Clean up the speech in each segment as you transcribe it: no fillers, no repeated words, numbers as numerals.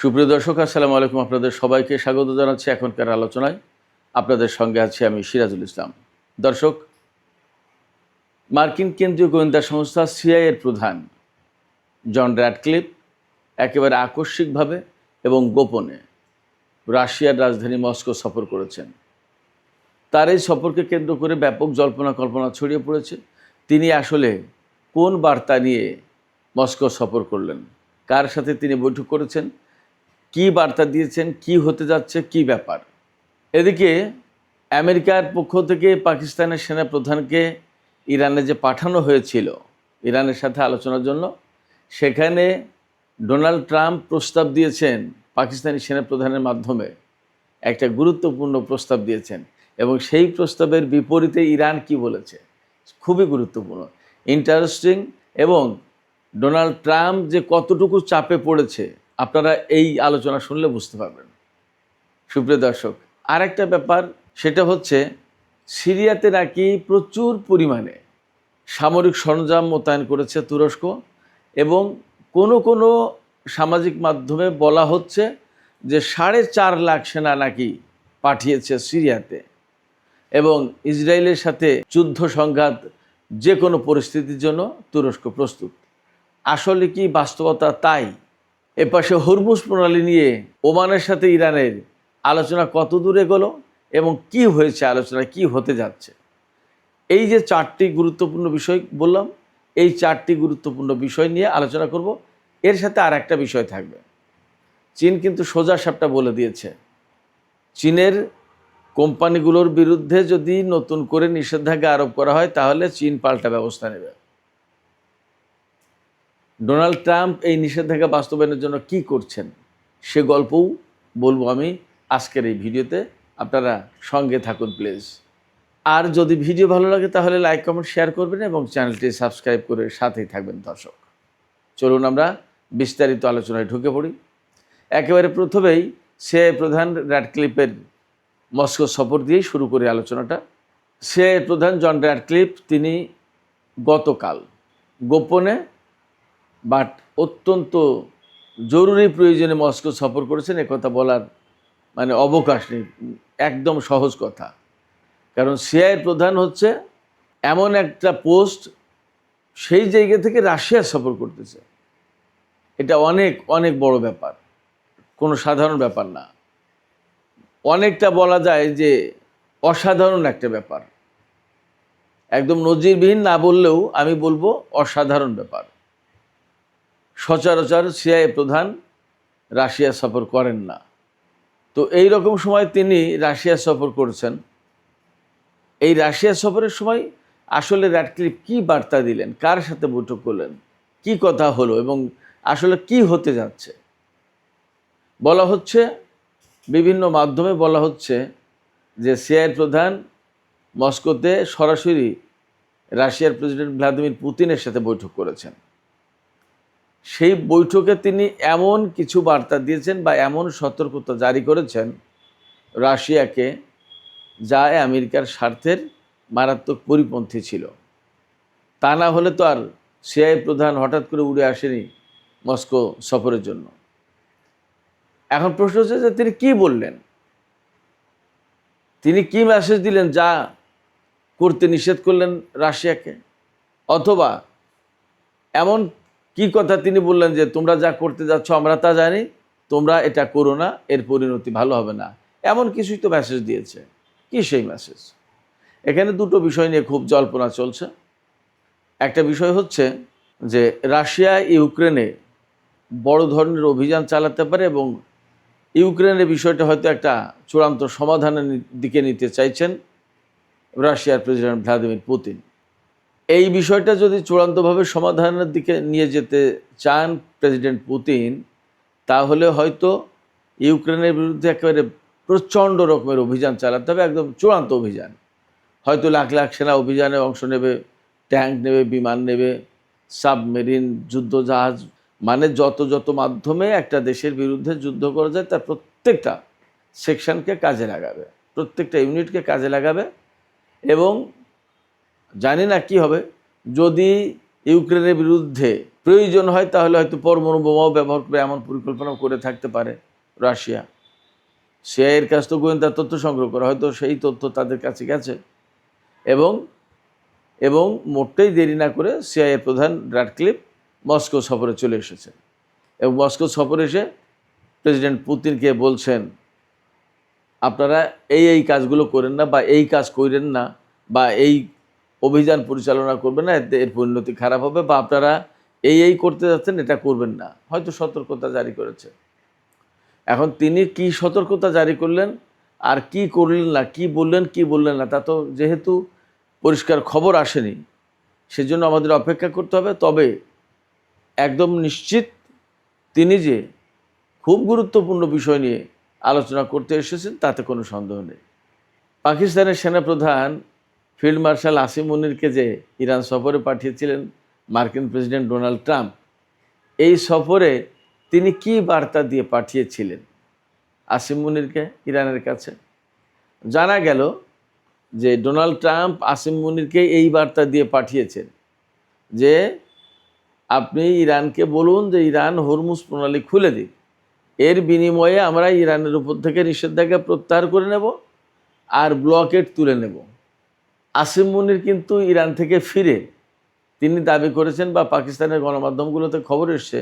সুপ্রিয় দর্শক, আসসালামু আলাইকুম। আপনাদের সবাইকে স্বাগত জানাচ্ছি এখনকার আলোচনায়। আপনাদের সঙ্গে আছি আমি সিরাজুল ইসলাম। দর্শক, মার্কিন কেন্দ্রীয় গোয়েন্দা সংস্থা সিআইএর প্রধান জন র্যাডক্লিফ একেবারে আকস্মিকভাবে এবং গোপনে রাশিয়ার রাজধানী মস্কো সফর করেছেন। তার এই সফরকে কেন্দ্র করে ব্যাপক জল্পনা কল্পনা ছড়িয়ে পড়েছে। তিনি আসলে কোন বার্তা নিয়ে মস্কো সফর করলেন, কার সাথে তিনি বৈঠক করেছেন, কি বার্তা দিয়েছেন, কি হতে যাচ্ছে, কি ব্যাপার। এদিকে আমেরিকার পক্ষ থেকে পাকিস্তানের সেনা প্রধানকে ইরানে যে পাঠানো হয়েছিল ইরানের সাথে আলোচনার জন্য, সেখানে ডোনাল্ড ট্রাম্প প্রস্তাব দিয়েছেন, পাকিস্তানি সেনা প্রধানের মাধ্যমে একটা গুরুত্বপূর্ণ প্রস্তাব দিয়েছেন এবং সেই প্রস্তাবের বিপরীতে ইরান কি বলেছে খুবই গুরুত্বপূর্ণ, ইন্টারেস্টিং। এবং ডোনাল্ড ট্রাম্প যে কতটুকু চাপে পড়েছে আপনারা এই আলোচনা শুনলে বুঝতে পারবেন। সুপ্রিয় দর্শক, আর একটা ব্যাপার, সেটা হচ্ছে সিরিয়াতে নাকি প্রচুর পরিমাণে সামরিক সরঞ্জাম মোতায়েন করেছে তুরস্ক, এবং কোনো সামাজিক মাধ্যমে বলা হচ্ছে যে 4.5 লাখ সেনা নাকি পাঠিয়েছে সিরিয়াতে, এবং ইসরায়েলের সাথে যুদ্ধ সংঘাত যে কোনো পরিস্থিতির জন্য তুরস্ক প্রস্তুত। আসলে কি বাস্তবতা তাই? এপাশে হরমুজ প্রণালী নিয়ে ওমানের সাথে ইরানের আলোচনা কত দূরে এগোলো এবং কি হয়েছে, আলোচনা কি হতে যাচ্ছে। এই যে 4টি গুরুত্বপূর্ণ বিষয় বললাম, এই 4টি গুরুত্বপূর্ণ বিষয় নিয়ে আলোচনা করব। এর সাথে আর একটা বিষয় থাকবে। চীন কিন্তু সোজা সাপটা বলে দিয়েছে, চীনের কোম্পানিগুলোর বিরুদ্ধে যদি নতুন করে নিষেধাজ্ঞা আরোপ করা হয় তাহলে চীন পাল্টা ব্যবস্থা নেবে। ডোনাল্ড ট্রাম্প এই নিষেধাজ্ঞা বাস্তবায়নের জন্য কি করছেন সে গল্পও বলবো আমি আজকের এই ভিডিওতে। আপনারা সঙ্গে থাকুন প্লিজ। আর যদি ভিডিও ভালো লাগে তাহলে লাইক, কমেন্ট, শেয়ার করবেন এবং চ্যানেলটি সাবস্ক্রাইব করে সাথেই থাকবেন। দর্শক, চলুন আমরা বিস্তারিত আলোচনায় ঢুকে পড়ি। একেবারে প্রথমেই প্রধান র্যাডক্লিফের মস্কো সফর দিয়েই শুরু করি আলোচনাটা। প্রধান জন র্যাডক্লিফ তিনি গতকাল গোপনে বাট অত্যন্ত জরুরি প্রয়োজনে মস্কো সফর করেছেন, একথা বলার মানে অবকাশ নেই, একদম সহজ কথা। কারণ সিআইএর প্রধান হচ্ছে এমন একটা পোস্ট, সেই জায়গা থেকে রাশিয়া সফর করতেছে। এটা অনেক অনেক বড় ব্যাপার, কোনো সাধারণ ব্যাপার না। অনেকটা বলা যায় যে অসাধারণ একটা ব্যাপার, একদম নজিরবিহীন না বললেও আমি বলবো অসাধারণ ব্যাপার। সচরাচর সিআইএ প্রধান রাশিয়া সফর করেন না। তো এই রকম সময় তিনি রাশিয়া সফর করছেন। এই রাশিয়া সফরের সময় আসলে র্যাডক্লিফ কি বার্তা দিলেন, কার সাথে বৈঠক করলেন, কি কথা হলো এবং আসলে কি হতে যাচ্ছে। বলা হচ্ছে, বিভিন্ন মাধ্যমে বলা হচ্ছে যে সিআইএর প্রধান মস্কোতে সরাসরি রাশিয়ার প্রেসিডেন্ট ভ্লাদিমির পুতিনের সাথে বৈঠক করেছেন। সেই বৈঠকে তিনি এমন কিছু বার্তা দিয়েছেন বা এমন সতর্কতা জারি করেছেন রাশিয়াকে, যা আমেরিকার স্বার্থের মারাত্মক পরিপন্থী ছিল। তা না হলে তো আর সিআইএ প্রধান হঠাৎ করে উড়ে আসেনি মস্কো সফরের জন্য। এখন প্রশ্ন হচ্ছে যে তিনি কি বললেন, তিনি কি মেসেজ দিলেন যা করতে নিষেধ করলেন রাশিয়াকে, অথবা এমন কি কথা তিনি বললেন যে তোমরা যা করতে যাচ্ছ আমরা তা জানি, তোমরা এটা করো না, এর পরিণতি ভালো হবে না, এমন কিছুই তো মেসেজ দিয়েছে। কি সেই মেসেজ? এখানে দুটো বিষয় নিয়ে খুব জল্পনা চলছে। একটা বিষয় হচ্ছে যে রাশিয়া ইউক্রেনে বড় ধরনের অভিযান চালাতে পারে এবং ইউক্রেনের বিষয়টা হয়তো একটা চূড়ান্ত সমাধানের দিকে নিতে চাইছেন রাশিয়ার প্রেসিডেন্ট ভ্লাদিমির পুতিন। এই বিষয়টা যদি চূড়ান্তভাবে সমাধানের দিকে নিয়ে যেতে চান প্রেসিডেন্ট পুতিন, তাহলে হয়তো ইউক্রেনের বিরুদ্ধে একেবারে প্রচণ্ড রকমের অভিযান চালাতে হবে, একদম চূড়ান্ত অভিযান। হয়তো লাখ লাখ সেনা অভিযানে অংশ নেবে, ট্যাঙ্ক নেবে, বিমান নেবে, সাবমেরিন, যুদ্ধজাহাজ, মানে যত মাধ্যমে একটা দেশের বিরুদ্ধে যুদ্ধ করা যায় তার প্রত্যেকটা সেকশনকে কাজে লাগাবে, প্রত্যেকটা ইউনিটকে কাজে লাগাবে। এবং জানি না কি হবে যদি ইউক্রেনের বিরুদ্ধে প্রয়োজন হয় তাহলে হয়তো পরমাণু বোমাও ব্যবহার করে এমন পরিকল্পনা করে থাকতে পারে রাশিয়া। সিআইএর কাছ তো গোয়েন্দা তথ্য সংগ্রহ করা, হয়তো সেই তথ্য তাদের কাছে গেছে এবং এবং মোটেই দেরি না করে সিআইএর প্রধান রাটক্লিফ মস্কো সফরে চলে এসেছে এবং মস্কো সফরে এসে প্রেসিডেন্ট পুতিনকে বলছেন, আপনারা এই কাজগুলো করেন না বা এই কাজ করেন না বা এই অভিযান পরিচালনা করবেন না, এর পরিণতি খারাপ হবে, বা আপনারা এই করতে যাচ্ছেন এটা করবেন না, হয়তো সতর্কতা জারি করেছে। এখন তিনি কি সতর্কতা জারি করলেন আর কি করলেন না, কি বললেন না, তা তো যেহেতু পরিষ্কার খবর আসেনি, সেজন্য আমাদের অপেক্ষা করতে হবে। তবে একদম নিশ্চিত তিনি যে খুব গুরুত্বপূর্ণ বিষয় নিয়ে আলোচনা করতে এসেছেন তাতে কোনো সন্দেহ নেই। পাকিস্তানের সেনাপ্রধান ফিল্ড মার্শাল আসিম মুনিরকে যে ইরান সফরে পাঠিয়েছিলেন মার্কিন প্রেসিডেন্ট ডোনাল্ড ট্রাম্প, এই সফরে তিনি কি বার্তা দিয়ে পাঠিয়েছিলেন আসিম মুনিরকে ইরানের কাছে? জানা গেল যে ডোনাল্ড ট্রাম্প আসিম মুনিরকে এই বার্তা দিয়ে পাঠিয়েছেন যে আপনি ইরানকে বলুন যে ইরান হরমুজ প্রণালী খুলে দিক, এর বিনিময়ে আমরা ইরানের উপর থেকে নিষেধাজ্ঞা প্রত্যাহার করে নেব আর ব্লকেড তুলে নেব। আসিম মুনির কিন্তু ইরান থেকে ফিরে তিনি দাবি করেছেন, বা পাকিস্তানের গণমাধ্যমগুলোতে খবর এসছে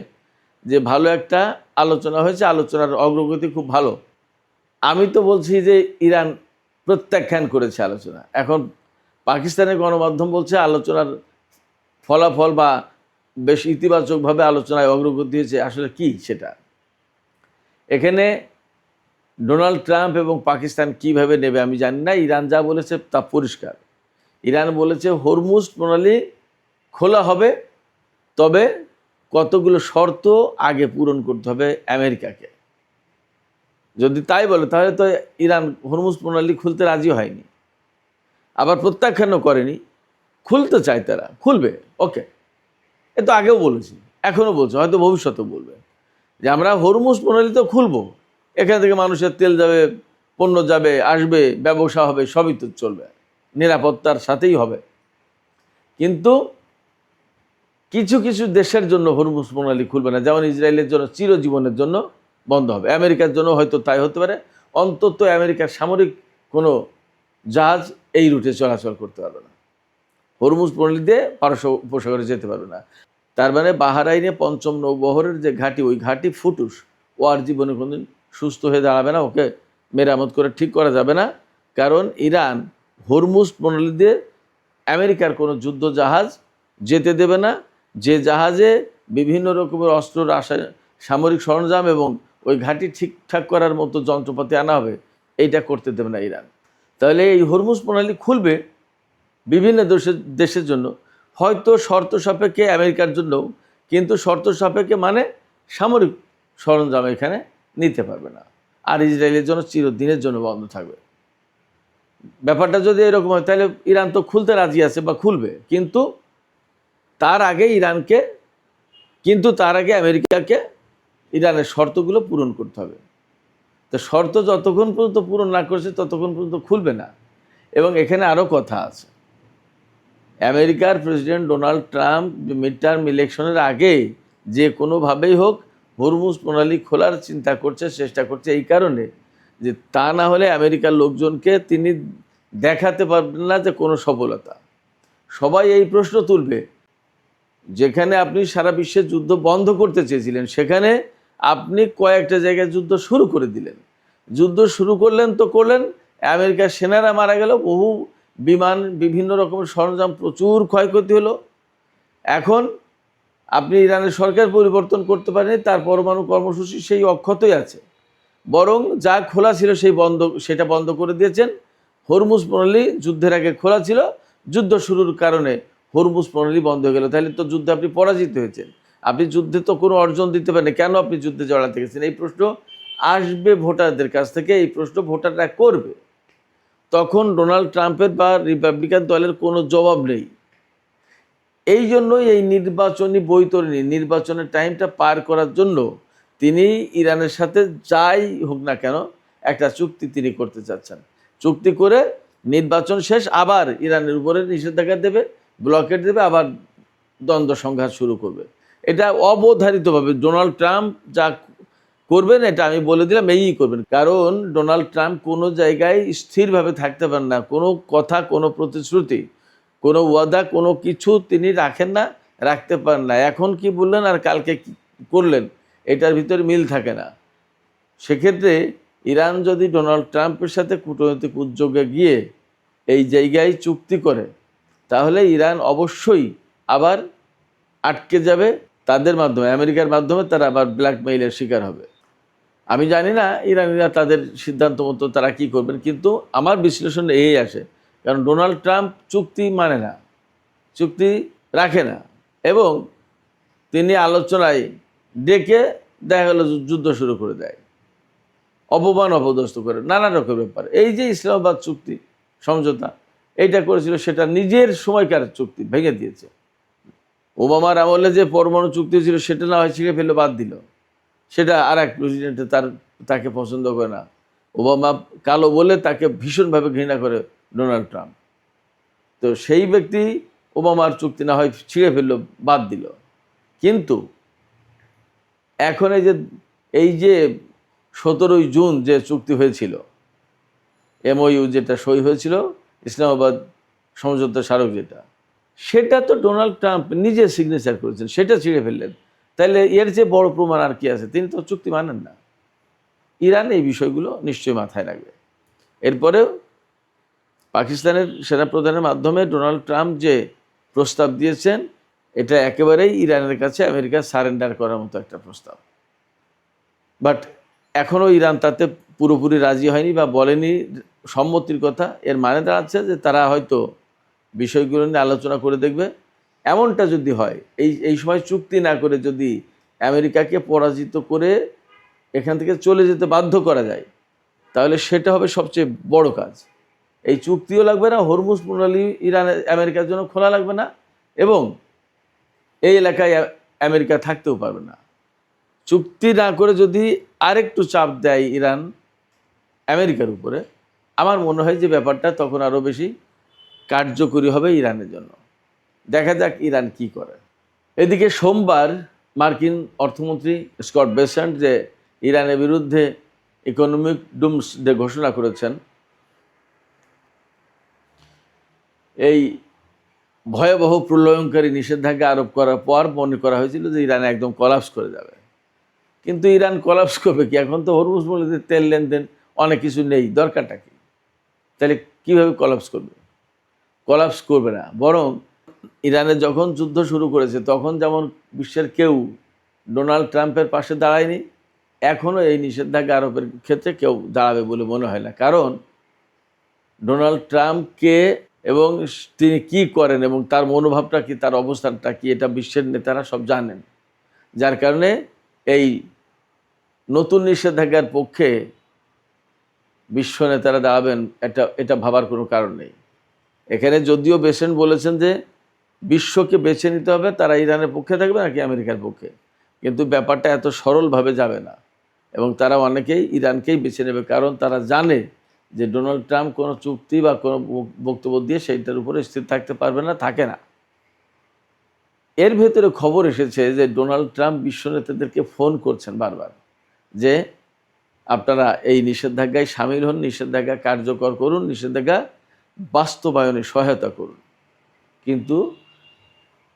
যে ভালো একটা আলোচনা হয়েছে, আলোচনার অগ্রগতি খুব ভালো। আমি তো বলছি যে ইরান প্রত্যাখ্যান করেছে আলোচনা। এখন পাকিস্তানের গণমাধ্যম বলছে আলোচনার ফলাফল বা বেশ ইতিবাচকভাবে আলোচনায় অগ্রগতি হয়েছে। আসলে কি সেটা এখানে ডোনাল্ড ট্রাম্প এবং পাকিস্তান কিভাবে নেবে আমি জানি না। ইরান যা বলেছে তা পরিষ্কার। ইরান বলেছে হরমুজ প্রণালী খোলা হবে, তবে কতগুলো শর্ত আগে পূরণ করতে হবে আমেরিকাকে। যদি তাই বলে তাহলে তো ইরান হরমুজ প্রণালী খুলতে রাজি হয়নি, আবার প্রত্যাখ্যানও করেনি, খুলতে চায়, তারা খুলবে। ওকে, এ তো আগেও বলেছি, এখনও বলছে, হয়তো ভবিষ্যতেও বলবে যে আমরা হরমুজ প্রণালী তো খুলবো, এখান থেকে মানুষের তেল যাবে, পণ্য যাবে, আসবে, ব্যবসা হবে, সবই তো চলবে, নিরাপত্তার সাথেই হবে। কিন্তু কিছু কিছু দেশের জন্য হরমুজ প্রণালী খুলবে না, যেমন ইসরায়েলের জন্য চিরজীবনের জন্য বন্ধ হবে, আমেরিকার জন্য হয়তো তাই হতে পারে। অন্তত আমেরিকার সামরিক কোনো জাহাজ এই রুটে চলাচল করতে পারবে না, হরমুজ প্রণালী দিয়ে পারস্য উপসাগরে যেতে পারবে না। তার মানে বাহরাইনে পঞ্চম নৌবহরের যে ঘাঁটি, ওই ঘাঁটি ফুটুস, ও আর জীবনে কোনোদিন সুস্থ হয়ে দাঁড়াবে না, ওকে মেরামত করে ঠিক করা যাবে না। কারণ ইরান হরমুজ প্রণালী দিয়ে আমেরিকার কোনো যুদ্ধ জাহাজ যেতে দেবে না, যে জাহাজে বিভিন্ন রকমের অস্ত্র, সামরিক সরঞ্জাম এবং ওই ঘাঁটি ঠিকঠাক করার মতো যন্ত্রপাতি আনা হবে, এইটা করতে দেবে না ইরান। তাহলে এই হরমুজ প্রণালী খুলবে বিভিন্ন দেশের জন্য, হয়তো শর্ত সাপেক্ষে আমেরিকার জন্যও, কিন্তু শর্ত সাপেক্ষে মানে সামরিক সরঞ্জাম এখানে নিতে পারবে না, আর ইসরায়েলের জন্য চিরদিনের জন্য বন্ধ থাকবে। ব্যাপারটা যদি এরকম হয় তাহলে ইরান তো খুলতে রাজি আছে বা খুলবে, কিন্তু তার আগে আমেরিকাকে ইরানের শর্তগুলো পূরণ করতে হবে। তো শর্ত যতক্ষণ পর্যন্ত পূরণ না করছে ততক্ষণ পর্যন্ত খুলবে না। এবং এখানে আরও কথা আছে, আমেরিকার president Donald Trump mid term ইলেকশনের আগে যে কোনোভাবেই হোক হরমুজ প্রণালী খোলার চিন্তা করছে, চেষ্টা করছে, এই কারণে যে তা না হলে আমেরিকার লোকজনকে তিনি দেখাতে পারবেন না যে কোনো সফলতা। সবাই এই প্রশ্ন তুলবে, যেখানে আপনি সারা বিশ্বের যুদ্ধ বন্ধ করতে চেয়েছিলেন সেখানে আপনি কয়েকটা জায়গায় যুদ্ধ শুরু করে দিলেন। যুদ্ধ শুরু করলেন তো করলেন, আমেরিকার সেনারা মারা গেল, বহু বিমান, বিভিন্ন রকমের সরঞ্জাম, প্রচুর ক্ষয়ক্ষতি হলো। এখন আপনি ইরানের সরকার পরিবর্তন করতে পারেনি, তার পরমাণু কর্মসূচি সেই অক্ষতই আছে, বরং যা খোলা ছিল সেটা বন্ধ করে দিয়েছেন। হরমুজ প্রণালী যুদ্ধের আগে খোলা ছিল, যুদ্ধ শুরুর কারণে হরমুজ প্রণালী বন্ধ হয়ে গেল। তাহলে তো যুদ্ধে আপনি পরাজিত হয়েছেন, আপনি যুদ্ধে তো কোনো অর্জন দিতে পারেন, কেন আপনি যুদ্ধে জড়াতে গেছেন? এই প্রশ্ন আসবে ভোটারদের কাছ থেকে, এই প্রশ্ন ভোটাররা করবে। তখন ডোনাল্ড ট্রাম্পের বা রিপাবলিকান দলের কোনো জবাব নেই। এই জন্যই এই নির্বাচনী বৈতরণী, নির্বাচনের টাইমটা পার করার জন্য তিনি ইরানের সাথে যাই হোক না কেন একটা চুক্তি তিনি করতে চাচ্ছেন। চুক্তি করে নির্বাচন শেষ, আবার ইরানের উপরে নিষেধাজ্ঞা দেবে, ব্লকেট দেবে, আবার দ্বন্দ্ব সংঘাত শুরু করবে। এটা অবধারিতভাবে ডোনাল্ড ট্রাম্প যা করবেন এটা আমি বলে দিলাম, এই করবেন। কারণ ডোনাল্ড ট্রাম্প কোনো জায়গায় স্থিরভাবে থাকতে পারেন না, কোনো কথা, কোনো প্রতিশ্রুতি, কোনো ওয়াদা, কোনো কিছু তিনি রাখেন না, রাখতে পারেন না। এখন কি বললেন আর কালকে কি করলেন, এটার ভিতরে মিল থাকে না। সেক্ষেত্রে ইরান যদি ডোনাল্ড ট্রাম্পের সাথে কূটনৈতিক উদ্যোগে গিয়ে এই জায়গায় চুক্তি করে, তাহলে ইরান অবশ্যই আবার আটকে যাবে তাদের মাধ্যমে, আমেরিকার মাধ্যমে তারা আবার ব্ল্যাকমেইলের শিকার হবে। আমি জানি না ইরানিরা তাদের সিদ্ধান্ত মতো তারা কী করবেন, কিন্তু আমার বিশ্লেষণ এই আসে, কারণ ডোনাল্ড ট্রাম্প চুক্তি মানে না, চুক্তি রাখে না, এবং তিনি আলোচনায় ডেকে দেখা গেল যুদ্ধ শুরু করে দেয়, অপমান অপদস্থ করে নানা রকম ব্যাপার। এই যে ইসলামাবাদ চুক্তি সমঝোতা এইটা করেছিল, সেটা নিজের সময়কার চুক্তি ভেঙে দিয়েছে। ওবামার আমলে যে পরমাণু চুক্তি ছিল সেটা না হয় ছিঁড়ে ফেলে বাদ দিল, সেটা আর এক প্রেসিডেন্টে তাকে পছন্দ করে না। ওবামা কালো বলে তাকে ভীষণভাবে ঘৃণা করে ডোনাল্ড ট্রাম্প। তো সেই ব্যক্তি ওবামার চুক্তি না হয় ছিঁড়ে ফেললো, বাদ দিল। কিন্তু এখন এই যে 17ই জুন যে চুক্তি হয়েছিল, MOU যেটা সই হয়েছিল, ইসলামাবাদ সমঝোতা স্মারক যেটা, সেটা তো ডোনাল্ড ট্রাম্প নিজে সিগনেচার করেছেন, সেটা ছিঁড়ে ফেললেন। তাহলে এর যে বড় প্রমাণ আর কি আছে? তিনি তো চুক্তি মানেন না। ইরান এই বিষয়গুলো নিশ্চয়ই মাথায় রাখবে। এরপরেও পাকিস্তানের সেনাপ্রধানের মাধ্যমে ডোনাল্ড ট্রাম্প যে প্রস্তাব দিয়েছেন, এটা একেবারেই ইরানের কাছে আমেরিকা সারেন্ডার করার মতো একটা প্রস্তাব। বাট এখনও ইরান তাতে পুরোপুরি রাজি হয়নি বা বলেনি সম্মতির কথা। এর মানে দাঁড়াচ্ছে যে তারা হয়তো বিষয়গুলো নিয়ে আলোচনা করে দেখবে। এমনটা যদি হয়, এই সময় চুক্তি না করে যদি আমেরিকাকে পরাজিত করে এখান থেকে চলে যেতে বাধ্য করা যায়, তাহলে সেটা হবে সবচেয়ে বড় কাজ। এই চুক্তিও লাগবে না, হরমুজ প্রণালী ইরান আমেরিকার জন্য খোলা লাগবে না, এবং এই এলাকায় আমেরিকা থাকতেও পারবে না। চুক্তি না করে যদি আরেকটু চাপ দেয় ইরান আমেরিকার উপরে, আমার মনে হয় যে ব্যাপারটা তখন আরও বেশি কার্যকরী হবে ইরানের জন্য। দেখা যাক ইরান কি করে। এদিকে সোমবার মার্কিন অর্থমন্ত্রী স্কট বেসেন্ট যে ইরানের বিরুদ্ধে ইকোনমিক ডুমসডে ঘোষণা করেছেন, এই ভয়াবহ প্রলয়ঙ্কারী নিষেধাজ্ঞা আরোপ করার পর মনে করা হয়েছিল যে ইরান একদম কলাপস করে যাবে। কিন্তু ইরান কলাপস করবে কি? এখন তো হরমুজ প্রণালীতে তেল লেনদেন অনেক কিছু নেই, দরকারটা কি? তাহলে কীভাবে কলাপস করবে? কলাপস করবে না, বরং ইরানে যখন যুদ্ধ শুরু করেছে তখন যেমন বিশ্বের কেউ ডোনাল্ড ট্রাম্পের পাশে দাঁড়ায়নি, এখনও এই নিষেধাজ্ঞা আরোপের ক্ষেত্রে কেউ দাঁড়াবে বলে মনে হয় না। কারণ ডোনাল্ড ট্রাম্পকে এবং তিনি কি করেন এবং তার মনোভাবটা কি, তার অবস্থানটা কি, এটা বিশ্বের নেতারা সব জানেন। যার কারণে এই নতুন নিষেধাজ্ঞার পক্ষে বিশ্ব নেতারা দাঁড়াবেন এটা ভাবার কোনো কারণ নেই। এখানে যদিও বেসেন্ট বলেছেন যে বিশ্বকে বেছে নিতে হবে, তারা ইরানের পক্ষে থাকবে নাকি আমেরিকার পক্ষে, কিন্তু ব্যাপারটা এত সরলভাবে যাবে না, এবং তারা অনেকেই ইরানকেই বেছে নেবে। কারণ তারা জানে যে ডোনাল্ড ট্রাম্প কোনো চুক্তি বা কোনো বক্তব্য দিয়ে সেইটার উপরে স্থির থাকতে পারবে না, থাকে না। এর ভেতরে খবর এসেছে যে ডোনাল্ড ট্রাম্প বিশ্ব নেতাদেরকে ফোন করছেন বারবার যে আপনারা এই নিষেধাজ্ঞায় সামিল হন, নিষেধাজ্ঞা কার্যকর করুন, নিষেধাজ্ঞা বাস্তবায়নে সহায়তা করুন। কিন্তু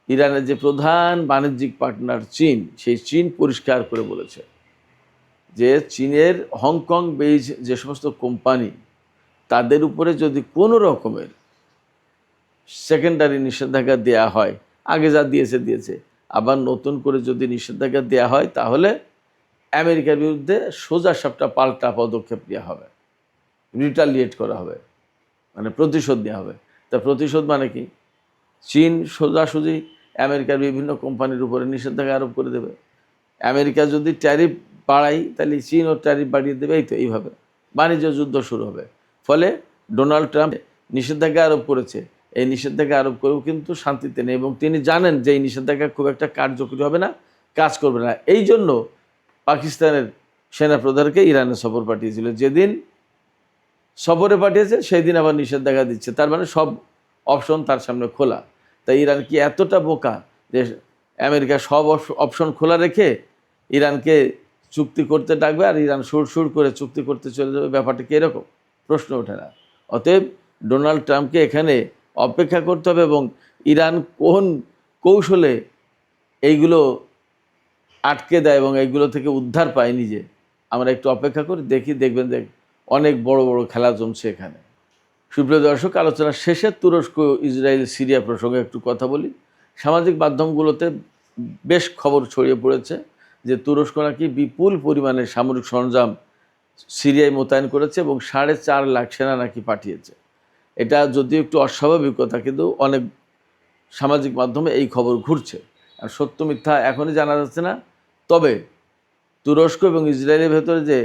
ইরানের যে প্রধান বাণিজ্যিক পার্টনার চীন, সেই চীন পরিষ্কার করে বলেছে যে চীনের হংকং বেইজ যে সমস্ত কোম্পানি, তাদের উপরে যদি কোনো রকমের সেকেন্ডারি নিষেধাজ্ঞা দেয়া হয়, আগে যা দিয়েছে, আবার নতুন করে যদি নিষেধাজ্ঞা দেয়া হয়, তাহলে আমেরিকার বিরুদ্ধে সোজা সাপটা পাল্টা পদক্ষেপ নেওয়া হবে, রিটালিয়েট করা হবে, মানে প্রতিশোধ নেওয়া হবে। তা প্রতিশোধ মানে কি? চীন সোজাসুজি আমেরিকার বিভিন্ন কোম্পানির উপরে নিষেধাজ্ঞা আরোপ করে দেবে। আমেরিকা যদি ট্যারিফ বাড়ায়, তাহলে চীনও ট্যারিফ বাড়িয়ে দেবে। এই তো এইভাবে বাণিজ্য যুদ্ধ শুরু হবে। ফলে ডোনাল্ড ট্রাম্প নিষেধাজ্ঞা আরোপ করেছে, এই নিষেধাজ্ঞা আরোপ করেও কিন্তু শান্তিতে নেই, এবং তিনি জানেন যে এই নিষেধাজ্ঞা খুব একটা কার্যকরী হবে না, কাজ করবে না। এই জন্য পাকিস্তানের সেনাপ্রধানকে ইরানে সফর পাঠিয়েছিল। যেদিন সফরে পাঠিয়েছে সেই দিন আবার নিষেধাজ্ঞা দিচ্ছে, তার মানে সব অপশন তার সামনে খোলা। তাই ইরান কি এতটা বোকা যে আমেরিকা সব অপশন খোলা রেখে ইরানকে চুক্তি করতে ডাকবে আর ইরান সুর করে চুক্তি করতে চলে যাবে, ব্যাপারটা কি এরকম? প্রশ্ন ওঠে না। অতএব ডোনাল্ড ট্রাম্পকে এখানে অপেক্ষা করতে হবে এবং ইরান কোন কৌশলে এইগুলো আটকে দেয় এবং এইগুলো থেকে উদ্ধার পায় নিজে, আমরা একটু অপেক্ষা করি, দেখবেন যে অনেক বড় বড় খেলা জমছে এখানে। সুপ্রিয় দর্শক, আলোচনার শেষে তুরস্ক ইসরায়েল সিরিয়া প্রসঙ্গে একটু কথা বলি। সামাজিক মাধ্যমগুলোতে বেশ খবর ছড়িয়ে পড়েছে যে তুরস্ক নাকি বিপুল পরিমাণে সামরিক সরঞ্জাম সিরিয়ায় মোতায়েন করেছে এবং 4.5 লাখ সেনা নাকি পাঠিয়েছে। এটা যদিও একটু অস্বাভাবিক কথা, কিন্তু অনেক সামাজিক মাধ্যমে এই খবর ঘুরছে। আর সত্য মিথ্যা এখনই জানা যাচ্ছে না। তবে তুরস্ক এবং ইসরায়েলের ভেতরে যে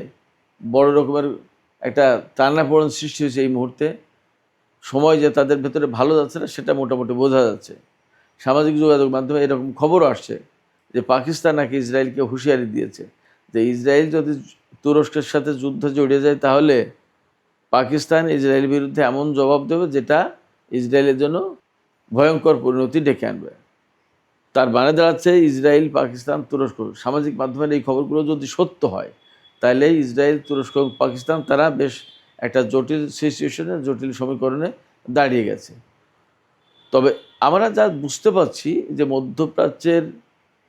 বড় রকমের একটা টানাপোড়েন সৃষ্টি হয়েছে এই মুহূর্তে, সময় যে তাদের ভেতরে ভালো যাচ্ছে না সেটা মোটামুটি বোঝা যাচ্ছে। সামাজিক যোগাযোগ মাধ্যমে এরকম খবরও আসছে যে পাকিস্তান নাকি ইসরায়েলকে হুঁশিয়ারি দিয়েছে যে ইসরায়েল যদি তুরস্কের সাথে যুদ্ধে জড়িয়ে যায় তাহলে পাকিস্তান ইসরায়েলের বিরুদ্ধে এমন জবাব দেবে যেটা ইসরায়েলের জন্য ভয়ঙ্কর পরিণতি ডেকে আনবে। তার মানে দাঁড়াচ্ছে ইসরায়েল, পাকিস্তান, তুরস্ক, সামাজিক মাধ্যমের এই খবরগুলো যদি সত্য হয় তাহলে ইসরায়েল, তুরস্ক এবং পাকিস্তান তারা বেশ একটা জটিল সিচুয়েশনে, জটিল সমীকরণে দাঁড়িয়ে গেছে। তবে আমরা যা বুঝতে পারছি যে মধ্যপ্রাচ্যের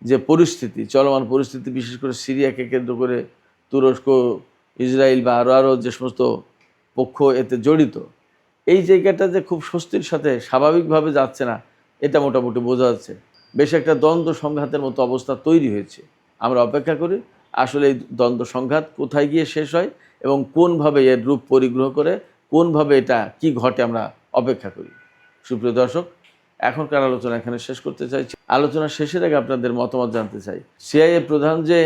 যে পরিস্থিতি, চলমান পরিস্থিতি, বিশেষ করে সিরিয়াকে কেন্দ্র করে তুরস্ক, ইসরায়েল বা আরও যে সমস্ত পক্ষ এতে জড়িত, এই জায়গাটা যে খুব স্বস্তির সাথে স্বাভাবিকভাবে যাচ্ছে না এটা মোটামুটি বোঝা যাচ্ছে। বেশ একটা দ্বন্দ্ব সংঘাতের মতো অবস্থা তৈরি হয়েছে। আমরা অপেক্ষা করি আসলে এই দ্বন্দ্ব সংঘাত কোথায় গিয়ে শেষ হয় এবং কোনভাবে এর রূপ পরিগ্রহ করে, কোনভাবে এটা কি ঘটে, আমরা অপেক্ষা করি। সুপ্রিয় দর্শক, এখনকার আলোচনা এখানে শেষ করতে চাইছি। আলোচনা শেষের আগে আপনাদের মতামত জানতে চাই। সিআইএ প্রধান যে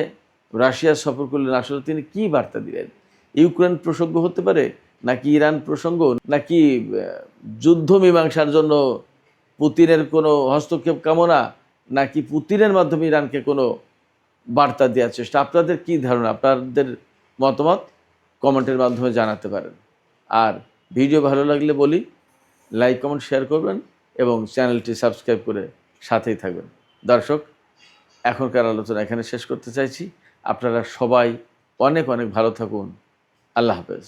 রাশিয়া সফর করলেন, আসলে তিনি কি বার্তা দিলেন? ইউক্রেন প্রসঙ্গ হতে পারে, নাকি ইরান প্রসঙ্গ, নাকি যুদ্ধ মীমাংসার জন্য পুতিনের কোনো হস্তক্ষেপ কামনা, নাকি পুতিনের মাধ্যমে ইরানকে কোনো বার্তা দেওয়ার চেষ্টা? আপনাদের কি ধারণা? আপনাদের মতামত কমেন্টের মাধ্যমে জানাতে পারেন। আর ভিডিও ভালো লাগলে বলি লাইক, কমেন্ট, শেয়ার করবেন এবং চ্যানেলটি সাবস্ক্রাইব করে সাথেই থাকবেন। দর্শক, এখনকার আলোচনা এখানে শেষ করতে চাইছি। আপনারা সবাই অনেক অনেক ভালো থাকুন। আল্লাহ হাফেজ।